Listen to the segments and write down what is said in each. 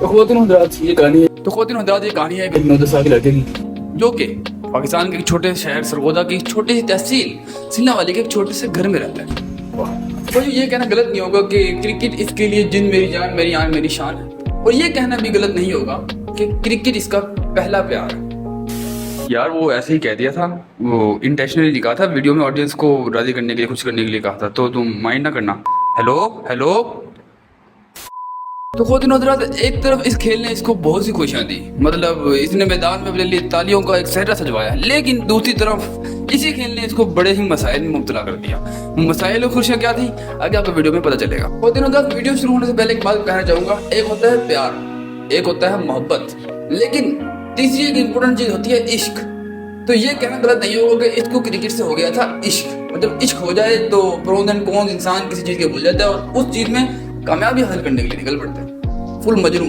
ख़वातीन हज़रात ये कहानी है कि 9 साल के लड़के की जो कि पाकिस्तान के एक छोटे शहर सरगोदा की छोटी सी तहसील सिल्ला वाली के एक छोटे से घर में रहता है। तो ये कहना गलत नहीं होगा कि क्रिकेट इसके लिए जिन मेरी जान मेरी आन मेरी शान है, और ये कहना भी गलत नहीं होगा कि क्रिकेट इसका पहला प्यार है। यार वो ऐसे ही कह दिया था, वो इंटेंशनली लिखा था, वीडियो में ऑडियंस को राजी करने के लिए, खुश करने के लिए कहा था, तो तुम माइंड ना करना। हेलो तो ख़वातीन हज़रात, एक तरफ इस खेल ने इसको बहुत सी खुशियाँ दी, मतलब इसने मैदान में अपने लिए तालियों का एक सहरा सजवाया, लेकिन दूसरी तरफ इसी खेल ने इसको बड़े ही मसाइल में मुब्तला कर दिया। मसाइल और खुशियाँ क्या थी आगे आपको वीडियो में पता चलेगा। ख़वातीन हज़रात, वीडियो शुरू होने से पहले एक बात कहना चाहूँगा, एक होता है प्यार, एक होता है मोहब्बत, लेकिन तीसरी एक इम्पोर्टेंट चीज़ होती है इश्क। तो ये कहना गलत नहीं होगा कि इसको क्रिकेट से हो गया था इश्क, मतलब इश्क हो जाए तो प्रोज एंड कॉन्स इंसान किसी चीज़ के भूल जाता है और उस चीज़ में कामयाबी हासिल करने के लिए निकल पड़ता है। फुल मजनू।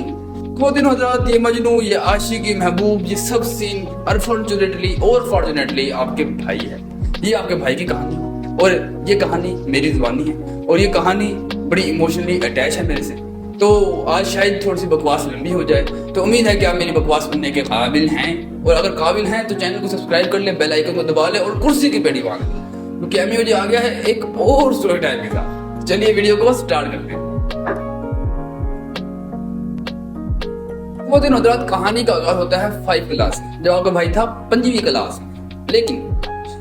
ख़वातीन हज़रात, ये मजनू, ये आशिकी महबूब, ये सब सीन अनफॉर्चुनेटली और फॉर्चुनेटली आपके भाई है। ये आपके भाई की कहानी, और ये कहानी मेरी ज़ुबानी है, और ये कहानी बड़ी इमोशनली अटैच है मेरे से। तो आज शायद थोड़ी सी बकवास लंबी हो जाए, तो उम्मीद है कि आप मेरी बकवास सुनने के काबिल हैं, और अगर काबिल हैं तो चैनल को सब्सक्राइब कर लें, बेल आइकन को दबा लें और कुर्सी की पेटी बांध लें, क्योंकि अभी मुझे आ गया है एक और स्टोरी टाइम के साथ। चलिए वीडियो को स्टार्ट करते हैं। ख़वातीन हज़रात, कहानी का आगाज होता है 5 क्लास में, जब आपका भाई था 5वीं क्लास में। लेकिन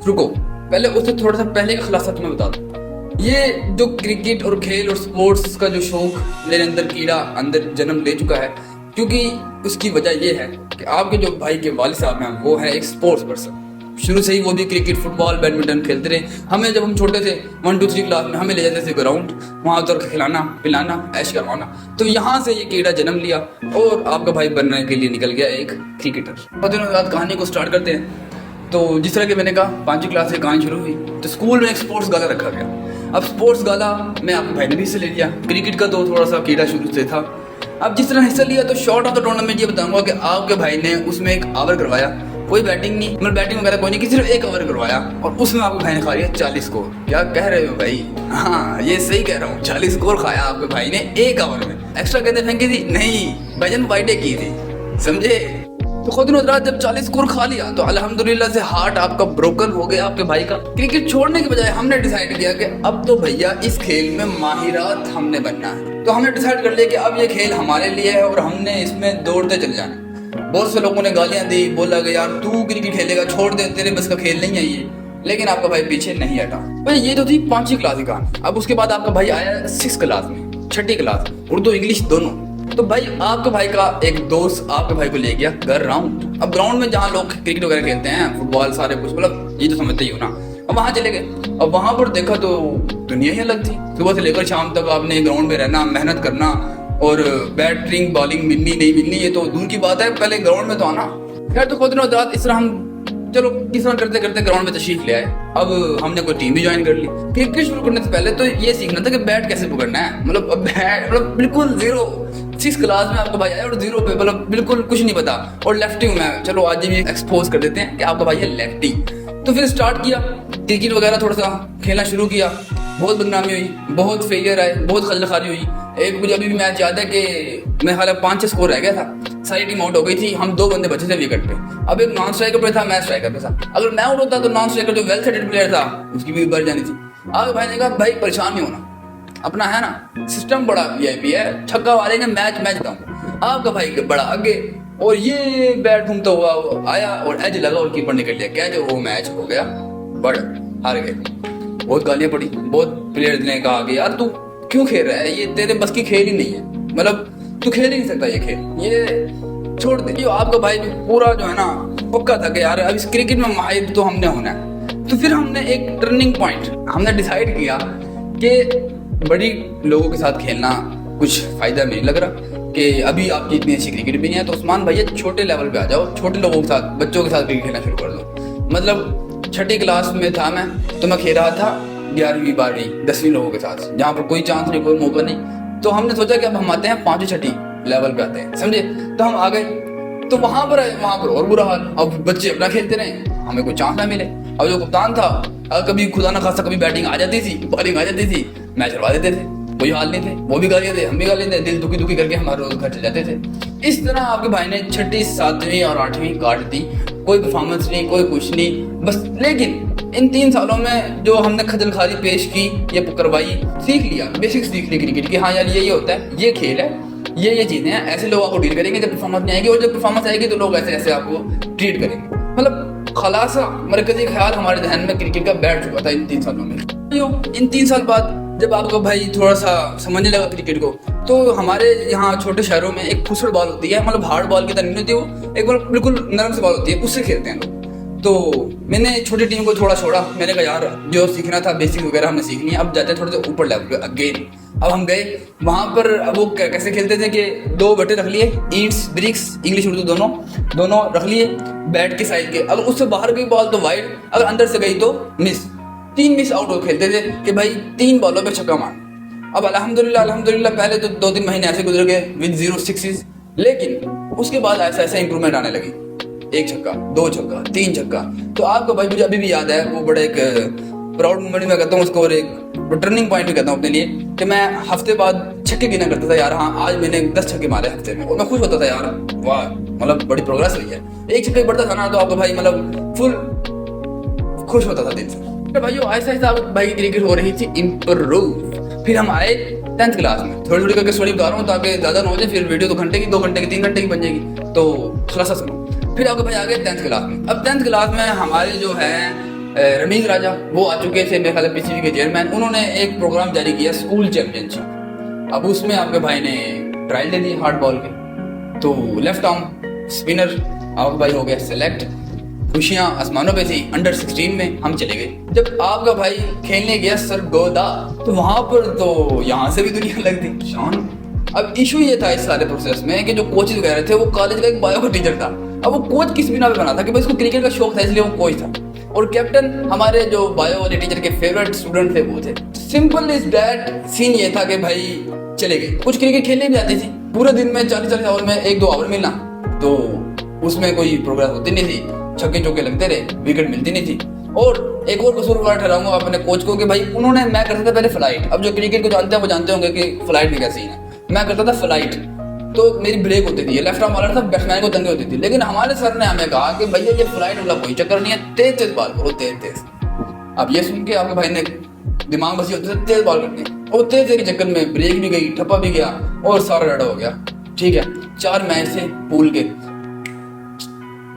रुको, पहले उससे थोड़ा सा पहले का खुलासा तुम्हें बता दूं। ये जो क्रिकेट और खेल और स्पोर्ट्स का जो शौक मेरे अंदर कीड़ा अंदर जन्म ले चुका है, क्योंकि उसकी वजह ये है कि आपके जो भाई के वालिद साहब हैं वो है एक स्पोर्ट्स पर्सन। शुरू से ही वो भी क्रिकेट, फुटबॉल, बैडमिंटन खेलते रहे। हमें जब हम छोटे थे 1, 2, 3 क्लास में हमें ले जाते थे ग्राउंड, वहाँ उतर के खिलाना पिलाना ऐश करवाना। तो यहाँ से ये कीड़ा जन्म लिया और आपका भाई बनने के लिए निकल गया एक क्रिकेटर। ख़वातीन हज़रात, कहानी को स्टार्ट करते हैं। तो जिस तरह की मैंने कहा 5वीं क्लास से कहानी शुरू हुई, तो स्कूल में एक स्पोर्ट्स गाला रखा गया। अब स्पोर्ट्स गाला में आपके भाई ने भी हिस्सा ले लिया। क्रिकेट का तो थोड़ा सा कीड़ा शुरू से था। अब जिस तरह हिस्सा लिया, तो शॉर्ट ऑफ द टूर्नामेंट ये बताऊंगा कि आपके भाई ने उसमें एक ओवर करवाया, कोई बैटिंग नहीं, मतलब बैटिंग वगैरह कोई नहीं, सिर्फ एक ओवर करवाया, और उसमें आपके भाई ने खा लिया 40 स्कोर। क्या कह रहे हो भाई? हाँ, ये सही कह रहा हूँ, 40 स्कोर खाया आपके भाई ने एक ओवर में। एक्स्ट्रा कहते फेंकी थी नहीं, भजन बाइटे की थी, समझे? तो ख़वातीन हज़रात, जब 40 स्कोर खा लिया तो अल्हम्दुलिल्लाह से हार्ट आपका ब्रोकन हो गया आपके भाई का। क्रिकेट छोड़ने के बजाय हमने डिसाइड किया कि अब तो भैया इस खेल में माहिरात हमने बनना है। तो हमने डिसाइड कर लिया कि अब ये खेल हमारे लिए है और हमने इसमें दौड़ते चल जाना। बहुत से लोगों ने गालियां दी, बोला कि यार तू क्रिकेट खेलेगा, छोड़ दे, तेरे बस का खेल नहीं है ये। लेकिन आपका भाई पीछे नहीं हटा। भाई ये तो थी 5वीं क्लास की कहानी। अब उसके बाद आपका भाई आया 6 क्लास में, 6ठी क्लास, उर्दू इंग्लिश दोनों। तो भाई आपके भाई का एक दोस्त आपके भाई को ले गया घर ग्राउंड। अब ग्राउंड में जहाँ लोग क्रिकेट वगैरह खेलते हैं, फुटबॉल सारे कुछ, मतलब ये तो समझते ही हो ना। अब वहाँ चले गए। अब वहाँ पर देखा तो दुनिया ही अलग थी। सुबह से लेकर शाम तक आपने ग्राउंड में रहना, मेहनत करना, और बैटिंग बॉलिंग मिलनी नहीं मिलनी ये तो दूर की बात है, पहले ग्राउंड में तो आना। खैर, तो ख़वातीन हज़रात, इस तरह हम चलो किस तरह करते करते ग्राउंड में तशरीफ ले आए। अब हमने कोई टीम भी ज्वाइन कर ली। क्रिकेट शुरू करने से पहले तो ये सीखना था कि बैट कैसे पकड़ना है, मतलब बैट मतलब बिल्कुल जीरो। 6 क्लास में आपका भाई आया और जीरो पे, मतलब बिल्कुल कुछ नहीं पता, और लेफ्टी हूँ मैं। चलो आज भी एक्सपोज कर देते हैं कि आपका भाई है लेफ्टी। तो फिर स्टार्ट किया क्रिकेट वगैरह, थोड़ा सा खेलना शुरू किया। बहुत बदनामी हुई, बहुत फेलियर आए, बहुत खजलखारी हुई। एक मुझे अभी भी मैच याद है कि मेरे ख्याल 5-6 स्कोर रह गया था, सारी टीम आउट हो गई थी, हम 2 बंदे बचे थे विकेट पे। अब एक नॉन स्ट्राइकर पे था, मैं स्ट्राइकर पे था। अगर मैं आउट होता तो नॉन स्ट्राइकर जो वेल सेटेड प्लेयर था उसकी भी बढ़ जानी थी। आगे भाई ने कहा भाई परेशान नहीं होना, अपना है ना सिस्टम बड़ा VIP है, छक्का वाले ने मैच जिताऊंगा। आपका भाई बड़ा आगे, और ये बैट घूमता हुआ आया और एज लगा और कीपर निकल लिया। क्या जो वो मैच हो गया, बड़ हार गए। बहुत गालियां पड़ी, बहुत प्लेयर्स ने कहा कि यार तू क्यों खेल रहा है, ये तेरे बस की खेल ही नहीं है, मतलब तू खेल ही नहीं सकता ये खेल, ये छोड़ दे। ये आपका भाई पूरा जो है ना पक्का था कि यार अब इस क्रिकेट में माहिर तो हमने होना है। तो फिर हमने एक टर्निंग पॉइंट, हमने डिसाइड किया कि बड़ी लोगों के साथ खेलना कुछ फायदा नहीं लग रहा, कि अभी आपकी इतनी अच्छी क्रिकेट भी नहीं है, तो उस्मान भैया छोटे लेवल पे आ जाओ, छोटे लोगों के साथ, बच्चों के साथ क्रिकेट खेलना शुरू कर दो। मतलब 6ठी क्लास में था मैं, तो मैं खेल रहा था 11वीं 12वीं 10वीं लोगों के साथ, जहाँ पर कोई चांस नहीं, कोई मौका नहीं। तो हमने सोचा कि अब हम आते हैं 5वीं 6ठी लेवल पे आते हैं, समझे? तो हम आ गए। तो वहाँ पर और बुरा हाल। अब बच्चे अपना खेलते रहे, हमें कोई चांस ना मिले। अब जो कप्तान था, कभी खुदा ना खासा कभी बैटिंग आ जाती थी, बॉलिंग आ जाती थी, मैच हरवा देते थे। कोई हाल नहीं थे, वो भी गालियाँ थे, हम भी गालियाँ थे, दिल दुखी दुखी करके हमारे रोज घर चले जाते थे। इस तरह आपके भाई ने 6ठी 7वीं और 8वीं काट दी, कोई परफॉर्मेंस नहीं, कोई कुछ नहीं बस। लेकिन इन 3 सालों में जो हमने खजल खारी पेश की, ये करवाई, सीख लिया, बेसिक सीख ली क्रिकेट की। हाँ यार ये होता है, ये खेल है, ये चीजें हैं, ऐसे लोग आपको डील करेंगे जब परफॉर्मेंस नहीं आएगी, और जब परफॉर्मेंस आएगी तो लोग ऐसे ऐसे आपको ट्रीट करेंगे। मतलब खलासा मरकजी ख्याल हमारे जहन में क्रिकेट का बैठ चुका था इन 3 सालों में। इन 3 साल बाद जब आपका भाई थोड़ा सा समझने लगा क्रिकेट को, तो हमारे यहाँ छोटे शहरों में एक फुसड़ बॉल होती है, मतलब हार्ड बॉल की तरह नहीं होती, वो एक बार बिल्कुल नरम सी बॉल होती है, उससे खेलते हैं लोग। तो मैंने छोटी टीम को थोड़ा छोड़ा, मैंने कहा यार जो सीखना था बेसिक वगैरह हमने सीख लिया, अब जाते हैं थोड़े से ऊपर लेवल पे अगेन। अब हम गए वहाँ पर, अब वो कैसे खेलते थे कि 2 बटे रख लिए, ईंट्स ब्रिक्स इंग्लिश उर्दू दोनों रख लिए बैट के साइड के। अगर उससे बाहर गई बॉल तो वाइड, अगर अंदर से गई तो मिस। 3 मिस आउट खेलते थे कि भाई 3 बॉलों पे छक्का मार। अब अल्हम्दुलिल्लाह पहले तो 2-3 महीने ऐसे गुजर गए विद 0 सिक्सेस, लेकिन उसके बाद ऐसा ऐसा इंप्रूवमेंट आने लगी, 1 छक्का, 2 छक्का, 3 छक्का। तो आपको भाई मुझे अभी भी याद है, वो बड़ा एक प्राउड मोमेंट में कहता हूँ उसको, और एक टर्निंग पॉइंट भी कहता हूँ अपने लिए, कि मैं हफ्ते बाद छक्के गिना करता था यार। हाँ आज मैंने 10 छक्के मारे हफ्ते में, और मैं खुश होता था यार, वाह मतलब बड़ी प्रोग्रेस हुई है। 1 छक्का बढ़ता था ना तो आपको भाई मतलब फुल खुश होता था दिल से। तो भाइयों आहिस्ता आहिस्ता भाई की क्रिकेट हो रही थी इम्प्रूव। फिर हम आए 10th क्लास में, थोड़ी थोड़ी करके स्टोरी बता रहा हूँ ताकि ज़्यादा ना हो जाए, फिर वीडियो 2 घंटे की, 2 घंटे की, 3 घंटे की बन जाएगी, तो खुलासा सुनो। फिर आपके भाई आ गए 10th क्लास में। अब 10th क्लास में हमारे जो है रमीज राजा वो आ चुके थे, मेरे ख्याल पीसीबी के चेयरमैन। उन्होंने एक प्रोग्राम जारी किया स्कूल चैंपियनशिप। अब उसमें आपके भाई ने ट्रायल दे दिए हार्ड बॉल के, तो लेफ्ट आर्म स्पिनर आपका भाई हो गया सेलेक्ट। खुशियां आसमानों पे थी। अंडर 16 में हम चले गए। जब आपका भाई खेलने गया सरगोदा, तो वहां पर तो यहाँ से भी दुनिया लग थी शान। अब इशू ये था इस सारे प्रोसेस में कि जो कोचेज वगैरह थे वो कॉलेज का एक बायो का टीचर था। अब वो कोच किस बिना पे बना था कि भाई उसको क्रिकेट का शौक था, इसलिए वो कोच था, और कैप्टन हमारे जो बायो वाले टीचर के फेवरेट स्टूडेंट थे वो थे। सिंपल इज दैट सीन ये था कि भाई चले गए। कुछ क्रिकेट खेलने भी जाती थी, पूरे दिन में 40-40 ओवर में 1-2 ओवर मिलना, तो उसमें कोई प्रोग्रेस होती नहीं थी, छक्के चौके लगते रहे, विकेट मिलती नहीं थी। और एक और कसूरवार ठहराऊंगा अपने कोच को कि भाई उन्होंने, मैं करता था पहले फ्लाइट। अब जो क्रिकेट को जानते हैं वो जानते होंगे कि फ्लाइट में क्या सीन है। मैं करता था फ्लाइट, तो मेरी ब्रेक होती थी, लेफ्ट आर्म वाला था, बैट्समैन को तंगी होती थी। लेकिन हमारे सर ने हमें कहा कि भैया ये फ्लाइट वाला कोई चक्कर नहीं है, तेज तेज बॉल करो, तेज तेज। अब ये सुन के आपके भाई ने दिमाग बसी होती है तेज बॉल करते हैं, और तेज तेज के चक्कर में ब्रेक भी गई, ठप्पा भी गया, और सारा रड़ा हो गया। ठीक है, 4 मैच से पूल के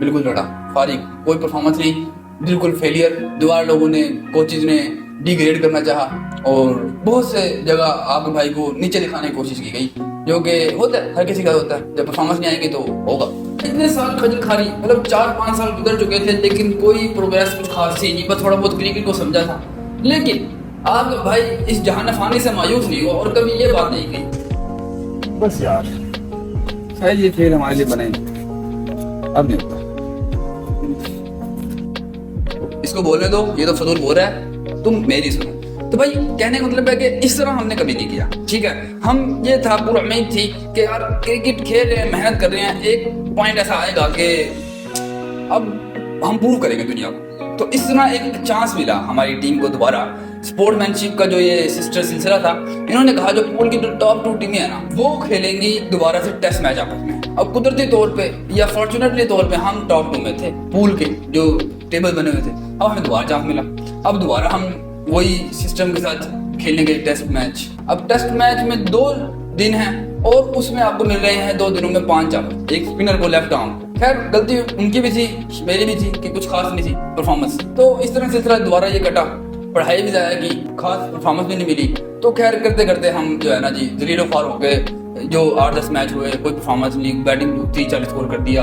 बिल्कुल रड़ा फारिग, कोई परफॉर्मेंस नहीं, बिल्कुल फेलियर। दोबारा लोगों ने, कोचेज ने डिग्रेड करना चाहा, और बहुत से जगह आपके भाई को नीचे दिखाने की कोशिश की गई, जो कि होता है, हर किसी का होता है, जब परफॉर्मेंस नहीं आएगी तो होगा। इतने साल खजल खारी, मतलब 4-5 साल गुजर चुके थे, लेकिन कोई प्रोग्रेस कुछ खास ही नहीं, बस थोड़ा बहुत क्रिकेट को समझा था। लेकिन आपके भाई इस जहान फानी से मायूस नहीं हुआ, और कभी ये बात नहीं कही बस यार शायद ये खेल हमारे लिए बने, अब नहीं होता, इसको बोलने दो, ये तो फजूल बोल रहा है, तुम मेरी सुनो। तो भाई कहने का मतलब है कि इस तरह हमने कभी नहीं किया। ठीक है, हम ये था, पूरा उम्मीद थी कि यार क्रिकेट खेल रहे हैं, मेहनत कर रहे हैं, एक पॉइंट ऐसा आएगा कि अब हम प्रूव करेंगे दुनिया को। तो इस तरह एक चांस मिला हमारी टीम को दोबारा। स्पोर्ट्समैनशिप का जो ये सिस्टर सिलसिला था, इन्होंने कहा जो पूल की जो टॉप 2 टीमें है ना, वो खेलेंगी दोबारा से टेस्ट मैच आपस में। अब कुदरती तौर पे या फॉर्चुनेटली तौर पे हम टॉप 2 में थे पूल के जो टेबल बने हुए थे। अब हमें दोबारा चांस मिला, अब दोबारा हम वही सिस्टम के साथ खेलने के टेस्ट मैच। अब टेस्ट मैच में 2 दिन हैं, और उसमें आपको मिल रहे हैं 2 दिनों में 5 ओवर, एक स्पिनर को लेफ्ट आर्म। खैर गलती उनकी भी थी, मेरी भी थी कि कुछ खास नहीं थी परफॉर्मेंस। तो इस तरह सिलसिला दोबारा ये कटा, पढ़ाई भी जाया की, खास परफॉर्मेंस भी नहीं मिली। तो खैर करते करते हम जो है ना जी जलीलो ख्वार हो गए। जो 8-10 मैच हुए, कोई परफॉर्मेंस नहीं, बैटिंग 30-40 स्कोर कर दिया,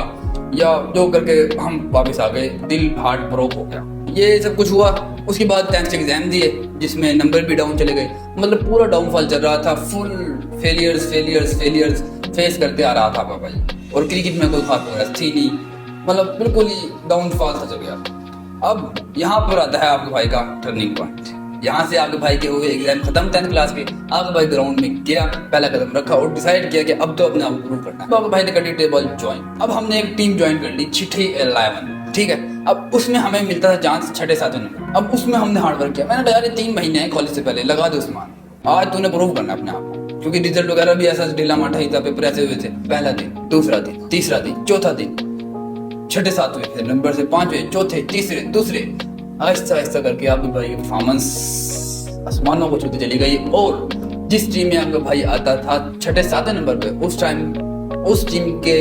या जो करके हम वापस आ गए, दिल हार्ट ब्रोक हो गया। ये सब कुछ हुआ। उसके बाद 10th एग्जाम दिए, जिसमें नंबर भी डाउन चले गए, मतलब पूरा डाउनफॉल चल रहा था, फुल फेलियर्स फेस करते आ रहा था भाई। और क्रिकेट में कोई खास प्रोग्रेस थी नहीं, मतलब बिल्कुल ही डाउनफॉल था चल गया। अब यहाँ पर आता है आपके भाई का टर्निंग पॉइंट। यहाँ से आपके भाई के हुए एग्जाम खत्म 10th क्लास के, आपके भाई ग्राउंड में गया, पहला कदम रखा और डिसाइड किया कि अब तो अपने आप को प्रूव करना है। तो आपके भाई ने करी टेबल ज्वाइन। अब हमने एक टीम ज्वाइन कर ली, चिट्ठी 11। ठीक है, अब उसमें हमें मिलता था चांस 6-7 नंबर। अब उसमें हमने हार्डवर्क किया। मैंने कहा यार 3 महीने हैं कॉलेज से पहले, लगा दो उस्मान। आज तूने प्रूव करना अपने आप को, क्योंकि रिजल्ट वगैरह भी ऐसा ढीला माठा ही था, पेपर ऐसे हुए थे, पहला दिन, दूसरा दिन, तीसरा दिन, चौथा दिन, छठे सातवें, फिर नंबर से पांचवें, चौथे, तीसरे, दूसरे, आहिस्ता आहिस्ता करके आपके भाई की परफॉर्मेंस आसमानों को छूती चली गई। और जिस टीम में आपका भाई आता था छठे सातवें नंबर पे, उस टाइम उस टीम के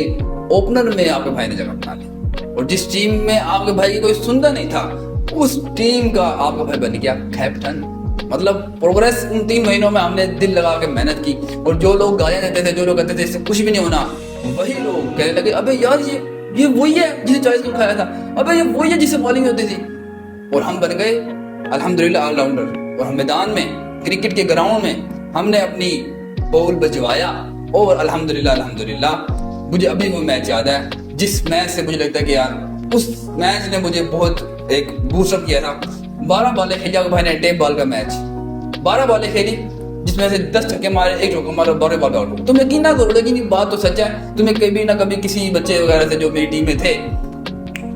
ओपनर में आपके भाई ने जगह बना ली, और जिस टीम में आपके भाई की कोई सुनता नहीं था, उस टीम का आपका भाई बन गया कैप्टन। मतलब प्रोग्रेस उन 3 महीनों में हमने दिल लगा के मेहनत की, और जो लोग गालियां देते थे, जो लोग कहते थे इससे कुछ भी नहीं होना, वही लोग कहने लगे अबे यार ये वही है जिसे 40 को उठाया था, अबे ये वही है जिसे बॉलिंग होती थी। और हम बन गए अल्हम्दुलिल्लाह ऑलराउंडर, और मैदान में, क्रिकेट के ग्राउंड में हमने अपनी बॉल बजवाया, और अल्हम्दुलिल्लाह मुझे अभी वो मैच याद है, जिस मैच से मुझे लगता है कि यार उस मैच ने मुझे बहुत एक बूस्टअप किया था। 12 बॉलें खेली आपके भाई ने, टेप बॉल का मैच, 12 बॉलें खेली, जिसमें से 10 छक्के मारे, 1 चौका मारा, 12 बॉल आउट। तुम यकीन ना करो, लेकिन ये बात तो सच है। तुम्हें कभी ना कभी किसी बच्चे वगैरह से जो मेरी टीम में थे,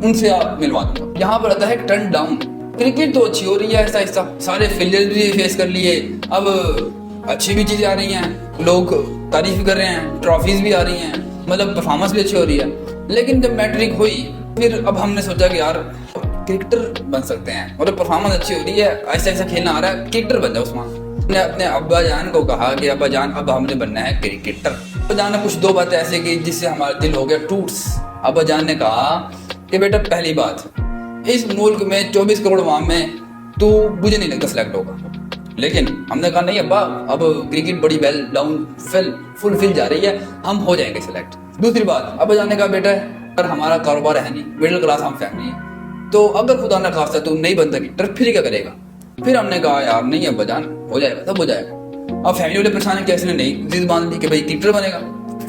उनसे आप मिलवा दूंगा। यहाँ पर आता है टर्न डाउन। क्रिकेट तो अच्छी हो रही है, ऐसा ऐसा सारे फेलियर भी फेस कर लिए, अब अच्छी भी चीजें आ रही हैं, लोग तारीफ भी कर रहे हैं, ट्रॉफीज भी आ रही हैं, मतलब परफॉर्मेंस भी अच्छी हो रही है। लेकिन जब मैट्रिक हुई, फिर अब हमने सोचा कि यार क्रिकेटर बन सकते हैं, मतलब परफॉर्मेंस अच्छी हो रही है, ऐसा ऐसा खेलना आ रहा है, क्रिकेटर बन जाओ। उस्मान ने अपने अब्बा जान को कहा कि अब्बा जान अब हमने बनना है क्रिकेटर। अब्बा जान ने कुछ 2 बातें ऐसे की जिससे हमारा दिल हो गया टूट्स। अब्बा जान ने कहा कि बेटा पहली बात, इस मुल्क में 24 करोड़ आवाम में तू मुझे नहीं लगता सिलेक्ट होगा। लेकिन हमने कहा नहीं अब्बा, अब क्रिकेट बड़ी वेल डाउन फुल जा रही है, हम हो जाएंगे सिलेक्ट। दूसरी बात, अब्बा जान ने कहा बेटा अगर हमारा कारोबार है नहीं, मिडिल क्लास हम फैमिली है, तो अगर खुदा ना खास्ता तू नहीं बनता क्रिकेटर फिर क्या करेगा। फिर हमने कहा यार नहीं अब्बा जान, हो जाएगा सब हो जाएगा। अब फैमिली वाले परेशान कैसे ने नहीं जिद बांध ली कि भाई क्रिकेटर बनेगा।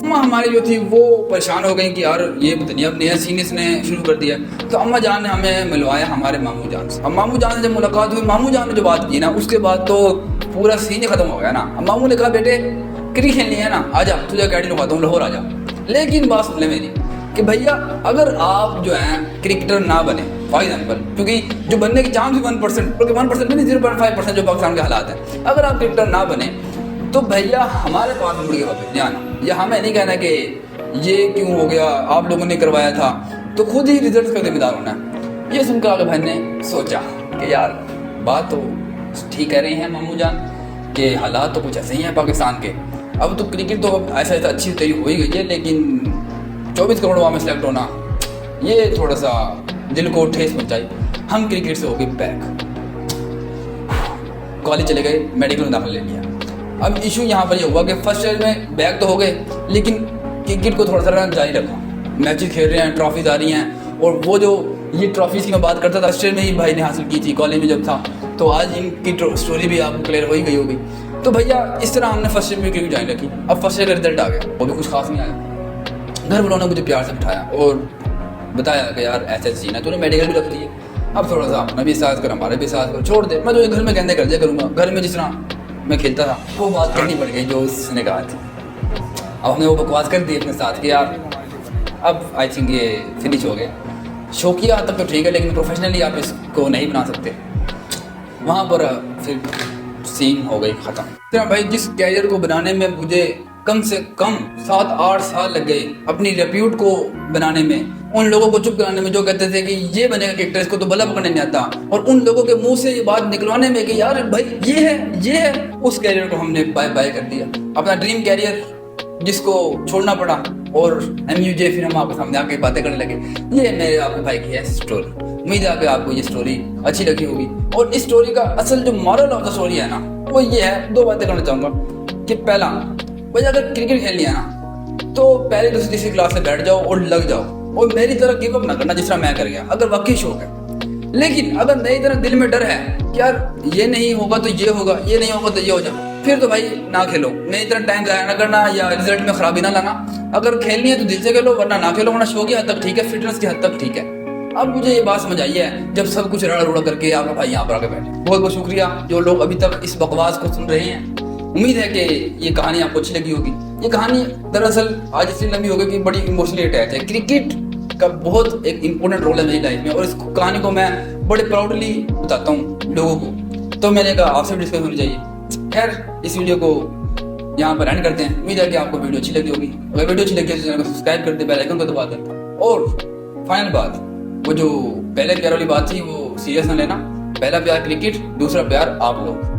अम्मा हमारी जो थी वो परेशान हो गई कि यार ये पता नहीं अब नया सीनियर्स ने शुरू कर दिया। तो अम्मा जान ने हमें मिलवाया हमारे मामू जान से। अब मामू जान से जब मुलाकात हुई, मामू जान ने जो बात की ना, उसके बाद तो पूरा सीन ही खत्म हो गया ना। अब मामू ने कहा बेटे क्रिकेट खेलनी है ना, आजा तुझे अकेडमी लगाता हूँ, लाहौर आजा। लेकिन बात सुन ले मेरी कि भैया अगर आप जो है क्रिकेटर ना बने, फॉर एग्जाम्पल, क्योंकि जो बनने की चांस भी 1%, बल्कि 1% नहीं 0.5% जो पाकिस्तान के हालात है, अगर आप क्रिकेटर ना बने तो भैया हमारे पास मुड़ के वापस जाना, या हमें नहीं कहना कि ये क्यों हो गया, आप लोगों ने करवाया था, तो खुद ही रिजल्ट का जिम्मेदार होना है। ये सुनकर आगे भाई ने सोचा कि यार बात तो ठीक कह रहे हैं मामू जान के, हालात तो कुछ ऐसे ही हैं पाकिस्तान के। अब तो क्रिकेट तो ऐसा ऐसा अच्छी तरी हो ही गई है, लेकिन 24 करोड़ वहाँ में सेलेक्ट होना ये थोड़ा सा दिल को ठेस पहुंचाई। हम क्रिकेट से हो गए बैक, कॉलेज चले गए, मेडिकल में दाखिला ले लिया। अब इशू यहाँ पर ये हुआ कि फर्स्ट ईयर में बैक तो हो गए, लेकिन क्रिकेट को थोड़ा सा जारी रखा, मैचेस खेल रहे हैं, ट्रॉफीज आ रही हैं। और वो जो ये ट्रॉफीज की मैं बात करता था, फर्स्ट ईयर में ही भाई ने हासिल की थी कॉलेज में जब था, तो आज इनकी स्टोरी भी आपको क्लियर हो ही गई होगी। तो भैया इस तरह हमने फर्स्ट ईयर में क्रिकेट ज्वाइन रखी। अब फर्स्ट ईयर का रिजल्ट आ गया, वो भी कुछ खास नहीं आया। घर वालों ने मुझे प्यार से बिठाया और बताया कि यार ऐसे सीन है, तूने मेडिकल भी रख लिए, अब थोड़ा सा अपना भी साथ कर, हमारे भी साथ कर, छोड़ दे, मैं तो घर में कहने कर दिया करूँगा। घर में जिस तरह मैं खेलता था वो बात करनी पड़ गई जो उसने कहा थी। अब हमने वो बकवास कर दी अपने साथ कि यार अब आई थिंक ये फिनिश हो गया। शौकिया तक तो ठीक है, लेकिन प्रोफेशनली आप इसको नहीं बना सकते। वहाँ पर फिर सीन हो गई ख़त्म। तो भाई जिस कैरियर को बनाने में मुझे कम से कम 7-8 साल लग गए, अपनी रेप्यूट को बनाने में, उन लोगों को चुप कराने में जो कहते थे कि ये बनेगा क्रिकेटर, इसको तो बल्ला पकड़ने नहीं आता, और उन लोगों के मुंह से ये बात निकलवाने में कि यार भाई ये है, उस कैरियर को हमने बाय बाय कर दिया। अपना ड्रीम कैरियर जिसको छोड़ना पड़ा, और MUJ फिर हम आपके सामने आके बातें करने लगे। ये मेरे आपके भाई की है स्टोरी। उम्मीद है कि आपको ये स्टोरी अच्छी लगी होगी। और इस स्टोरी का असल जो मॉरल ऑफ द स्टोरी है ना, वो ये है, 2 बातें करना चाहूँगा कि पहला, भाई अगर क्रिकेट खेलनी है ना तो पहले दूसरी तीसरी क्लास से बैठ जाओ और लग जाओ, और मेरी तरह गिव अप ना करना जिस तरह मैं कर गया, अगर वाकई शौक है। लेकिन अगर मेरी तरह दिल में डर है कि यार ये नहीं होगा तो ये होगा, ये नहीं होगा तो ये हो जाए, फिर तो भाई ना खेलो। मेरी तरह टाइम ज़ाया ना करना या रिजल्ट में खराबी ना लाना। अगर खेलनी है तो दिल से खेलो, वरना ना खेलो, वरना शौक की हद तक ठीक है, फिटनेस की हद तक ठीक है। अब मुझे ये बात समझ आई है जब सब कुछ रड़ा रुड़ा करके आपका भाई यहाँ पर आके बैठे। बहुत बहुत शुक्रिया जो लोग अभी तक इस बकवास को सुन रहे हैं। उम्मीद है कि ये कहानी आपको अच्छी लगी होगी। ये कहानी दरअसल आज इसलिए लंबी हो गई कि बड़ी इमोशनली अटैच है। क्रिकेट का बहुत एक इम्पोर्टेंट रोल है मेरी लाइफ में, और इस कहानी को मैं बड़े प्राउडली बताता हूँ लोगों को। तो मैंने कहा आपसे भी डिस्कस होनी चाहिए। खैर इस वीडियो को यहाँ पर एंड करते हैं। उम्मीद है कि आपको वीडियो अच्छी लगी होगी। अगर वीडियो अच्छी लगी तो चैनल को सब्सक्राइब कर दे, बेल आइकन को दबा दे। और फाइनल बात, वो जो पहले प्यार वाली बात थी वो सीरियस ना लेना। पहला प्यार क्रिकेट, दूसरा प्यार आप लोग।